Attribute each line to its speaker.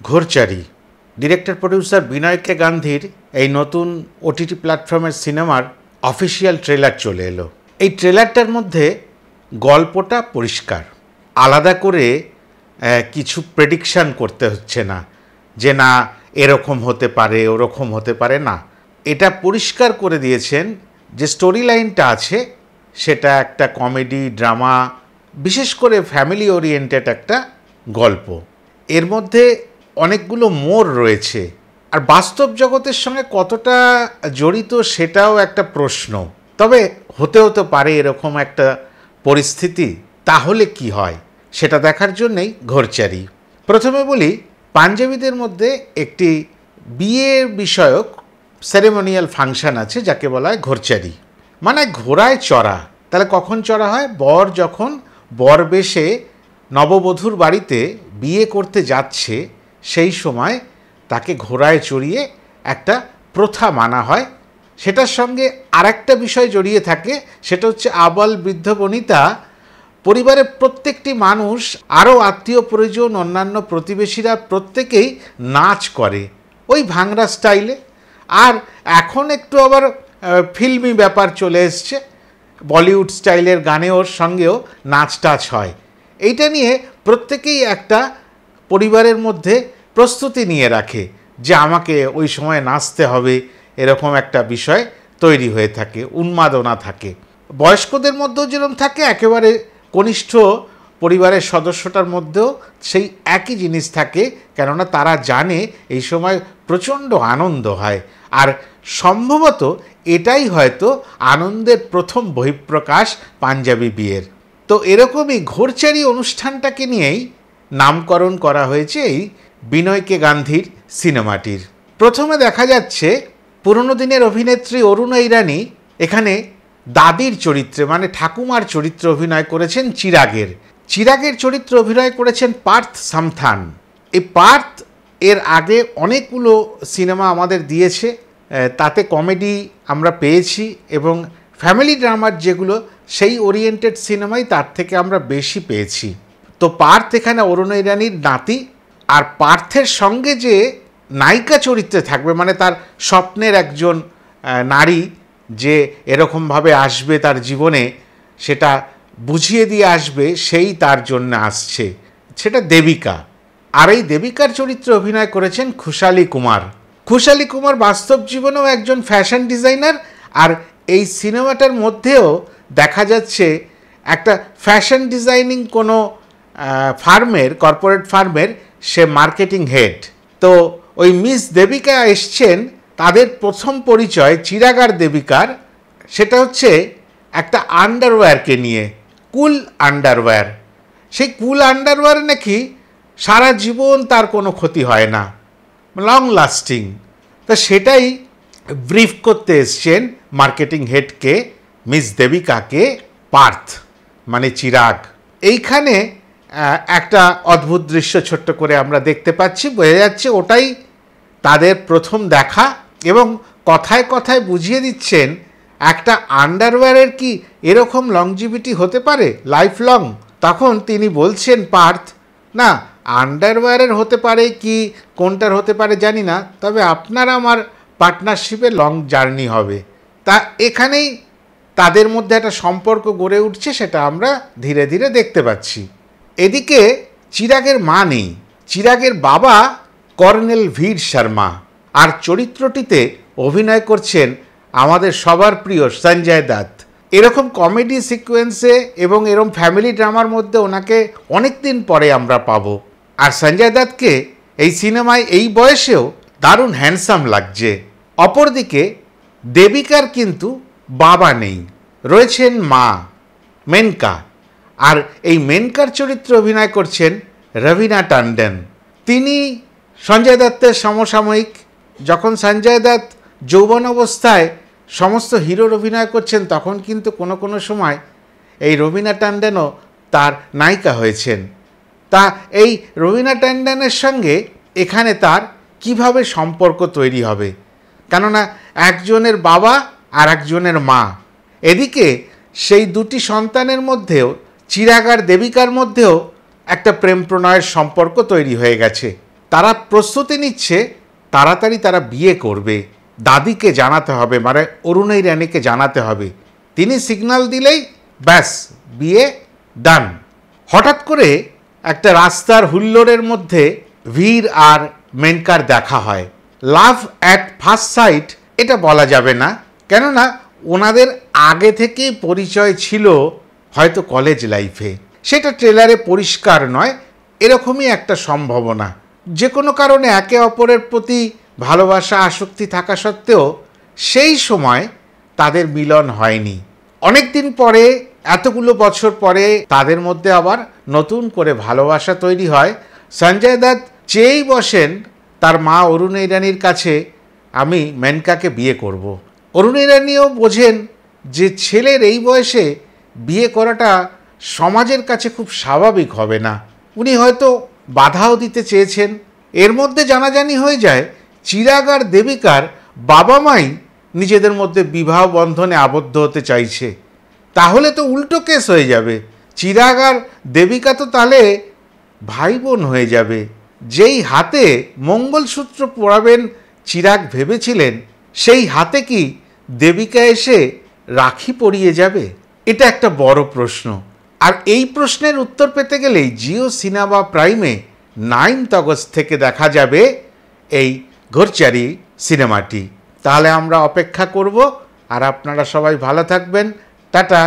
Speaker 1: ঘোরচারি director producer বিনয় কে গান্ধীর এই নতুন ওটিটি প্ল্যাটফর্মের সিনেমার অফিসিয়াল ট্রেলার চলে এলো। এই ট্রেলারটার মধ্যে গল্পটা পরিষ্কার, আলাদা করে কিছু প্রেডিকশান করতে হচ্ছে না যে না এরকম হতে পারে ওরকম হতে পারে, না, এটা পরিষ্কার করে দিয়েছেন যে স্টোরি লাইনটা আছে সেটা একটা কমেডি ড্রামা, বিশেষ করে ফ্যামিলি ওরিয়েন্টেড একটা গল্প। এর মধ্যে অনেকগুলো মোড় রয়েছে, আর বাস্তব জগতের সঙ্গে কতটা জড়িত সেটাও একটা প্রশ্ন। তবে হতেও তো পারে এরকম একটা পরিস্থিতি, তাহলে কি হয় সেটা দেখার জন্যেই ঘোরচারি। প্রথমে বলি, পাঞ্জাবিদের মধ্যে একটি বিয়ে বিষয়ক সেরেমোনিয়াল ফাংশন আছে যাকে বলা হয় ঘোরচারি, মানে ঘোড়ায় চড়া। তাহলে কখন চড়া হয়? বর যখন বর বেশে নববধূর বাড়িতে বিয়ে করতে যাচ্ছে সেই সময় তাকে ঘোড়ায় চড়িয়ে একটা প্রথা মানা হয়। সেটার সঙ্গে আরেকটা বিষয় জড়িয়ে থাকে, সেটা হচ্ছে আবাল বৃদ্ধ বনিতা পরিবারের প্রত্যেকটি মানুষ, আরও আত্মীয় পরিজন, অন্যান্য প্রতিবেশীরা প্রত্যেকেই নাচ করে ওই ভাংড়া স্টাইলে। আর এখন একটু আবার ফিল্মি ব্যাপার চলে এসছে, বলিউড স্টাইলের গানেওর সঙ্গেও নাচ টাচ হয়। এইটা নিয়ে প্রত্যেকেই একটা পরিবারের মধ্যে প্রস্তুতি নিয়ে রাখে যে আমাকে ওই সময় নাচতে হবে, এরকম একটা বিষয় তৈরি হয়ে থাকে, উন্মাদনা থাকে। বয়স্কদের মধ্যেও যেরকম থাকে, একেবারে কনিষ্ঠ পরিবারের সদস্যটার মধ্যেও সেই একই জিনিস থাকে, কেননা তারা জানে এই সময় প্রচণ্ড আনন্দ হয়। আর সম্ভবত এটাই হয়তো আনন্দের প্রথম বহিঃপ্রকাশ পাঞ্জাবি বিয়ের। তো এরকমই ঘোরচারি অনুষ্ঠানটাকে নিয়েই নামকরণ করা হয়েছে এই বিনয় কে গান্ধীর সিনেমাটির। প্রথমে দেখা যাচ্ছে পুরনো দিনের অভিনেত্রী অরুণা ইরানি এখানে দাদির চরিত্রে, মানে ঠাকুমার চরিত্রে অভিনয় করেছেন। চিরাগের চরিত্রে অভিনয় করেছেন পার্থ সামথান। এই পার্থ এর আগে অনেকগুলো সিনেমা আমাদের দিয়েছে, তাতে কমেডি আমরা পেয়েছি এবং ফ্যামিলি ড্রামার যেগুলো সেই ওরিয়েন্টেড সিনেমাই তার থেকে আমরা বেশি পেয়েছি। তো পার্থ এখানে অরুণা ইরানির নাতি, আর পার্থের সঙ্গে যে নায়িকা চরিত্রে থাকবে, মানে তার স্বপ্নের একজন নারী যে এরকমভাবে আসবে তার জীবনে, সেটা বুঝিয়ে দিয়ে আসবে, সেই তার জন্য আসছে, সেটা দেবিকা। আর এই দেবিকার চরিত্রে অভিনয় করেছেন খুশালি কুমার বাস্তব জীবনেও একজন ফ্যাশন ডিজাইনার, আর এই সিনেমাটার মধ্যেও দেখা যাচ্ছে একটা ফ্যাশন ডিজাইনিং কোনো ফার্মের, কর্পোরেট ফার্মের সে মার্কেটিং হেড। তো ওই মিস দেবিকা এসছেন, তাদের প্রথম পরিচয় চিরাগ আর দেবিকার, সেটা হচ্ছে একটা আন্ডারওয়্যারকে নিয়ে, কুল আন্ডারওয়্যার। সেই কুল আন্ডারওয়্যার নাকি সারা জীবন তার কোনো ক্ষতি হয় না, লং লাস্টিং। তা সেটাই ব্রিফ করতে এসছেন মার্কেটিং হেডকে, মিস দেবিকাকে, পার্থ মানে চিরাগ। এইখানে একটা অদ্ভুত দৃশ্য ছোট্ট করে আমরা দেখতে পাচ্ছি, বোঝা যাচ্ছে ওটাই তাদের প্রথম দেখা, এবং কথায় কথায় বুঝিয়ে দিচ্ছেন একটা আন্ডারওয়্যারের কি এরকম লংজিভিটি হতে পারে, লাইফ লং। তখন তিনি বলছেন পার্থ, না আন্ডারওয়্যারের হতে পারে কি কোনটার হতে পারে জানি না, তবে আপনার আমার পার্টনারশিপে লং জার্নি হবে। তা এখানেই তাদের মধ্যে একটা সম্পর্ক গড়ে উঠছে, সেটা আমরা ধীরে ধীরে দেখতে পাচ্ছি। এদিকে চিরাগের মা নেই, চিরাগের বাবা কর্নেল ভীর শর্মা, আর চরিত্রটিতে অভিনয় করছেন আমাদের সবার প্রিয় সঞ্জয় দত্ত। এরকম কমেডি সিকোয়েন্সে এবং এরকম ফ্যামিলি ড্রামার মধ্যে ওনাকে অনেক দিন পরে আমরা পাবো। আর সঞ্জয় দত্তকে এই সিনেমায় এই বয়সেও দারুণ হ্যান্ডসাম লাগছে। অপরদিকে দেবিকার কিন্তু বাবা নেই, রয়েছেন মা মেনকা, আর এই মেনকার চরিত্রে অভিনয় করছেন রবিনা টন্ডন। তিনি সঞ্জয় দত্তের সমসাময়িক। যখন সঞ্জয় দত্ত যৌবন অবস্থায় সমস্ত হিরোর অভিনয় করছেন, তখন কিন্তু কোনো কোনো সময় এই রবিনা টন্ডনও তার নায়িকা হয়েছেন। তা এই রবিনা টন্ডনের সঙ্গে এখানে তার কিভাবে সম্পর্ক তৈরি হবে, কেননা একজনের বাবা আর একজনের মা। এদিকে সেই দুটি সন্তানের মধ্যেও, চিরাগ আর দেবিকার মধ্যেও একটা প্রেম প্রণয়ের সম্পর্ক তৈরি হয়ে গেছে। তারা প্রস্তুতি নিচ্ছে তাড়াতাড়ি তারা বিয়ে করবে, দাদিকে জানাতে হবে, মানে অরুণা ইরানিকে জানাতে হবে। তিনি সিগন্যাল দিলেই ব্যাস বিয়ে ডান। হঠাৎ করে একটা রাস্তার হুল্লোড়ের মধ্যে ভীর আর মেনকার দেখা হয়। লাভ অ্যাট ফার্স্ট সাইট এটা বলা যাবে না, কেননা ওনাদের আগে থেকেই পরিচয় ছিল হয়তো কলেজ লাইফে, সেটা ট্রেলারে পরিষ্কার নয়, এরকমই একটা সম্ভাবনা। যে কোনো কারণে একে অপরের প্রতি ভালোবাসা আসক্তি থাকা সত্ত্বেও সেই সময় তাদের মিলন হয়নি। অনেক দিন পরে, এতগুলো বছর পরে তাদের মধ্যে আবার নতুন করে ভালোবাসা তৈরি হয়। সঞ্জয় দত্ত চেয়েই বসেন তার মা অরুণা ইরানির কাছে, আমি মেনকাকে বিয়ে করব। অরুণা ইরানিও বোঝেন যে ছেলের এই বয়সে বিয়ে করাটা সমাজের কাছে খুব স্বাভাবিক হবে না। উনি হয়তো বাধাও দিতে চেয়েছেন। এর মধ্যে জানাজানি হয়ে যায় চিরাগ আর দেবিকার বাবা মাই নিজেদের মধ্যে বিবাহ বন্ধনে আবদ্ধ হতে চাইছে। তাহলে তো উল্টো কেস হয়ে যাবে, চিরাগ আর দেবিকা তো তাহলে ভাই বোন হয়ে যাবে। যেই হাতে মঙ্গলসূত্র পরাবেন চিরাগ ভেবেছিলেন, সেই হাতে কি দেবিকা এসে রাখি পরিয়ে যাবে? এটা একটা বড় প্রশ্ন। আর এই প্রশ্নের উত্তর পেতে গেলেই জিও সিনেমা প্রাইমে 9 আগস্ট থেকে দেখা যাবে এই ঘরচারি সিনেমাটি। তাহলে আমরা অপেক্ষা করব, আর আপনারা সবাই ভালো থাকবেন। টাটা।